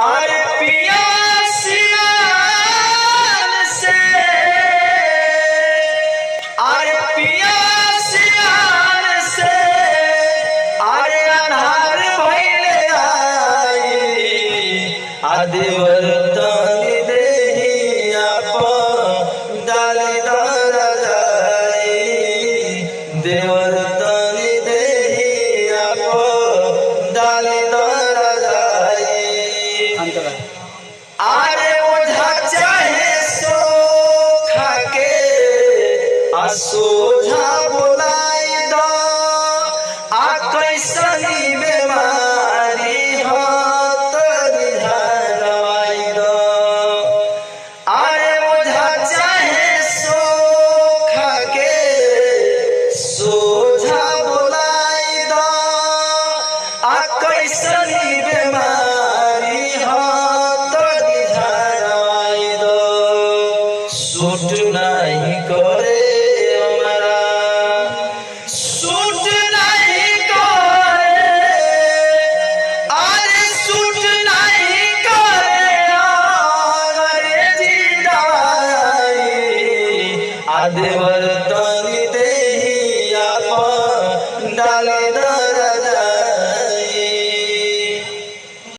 आरे पिया सियान से, आरे पिया सियान से, आरे अनहार भइले आई आदेवर तनी देहिया पर डाली दरा जाई देवर तनी देहिया पर डाली दरा जाई। आरे ओझा चाहे सो खाके सोझा बोलाई दो आ कैसनी बेमारी हो तनी धरवाई दो। आरे ओझा चाहे सो खाके सोझा बोलाई दो आ कैसनी बेमारी हो तनी धरवाई दो। सूट नहीं करे आदेवर तनी देहिया पर डाली दरा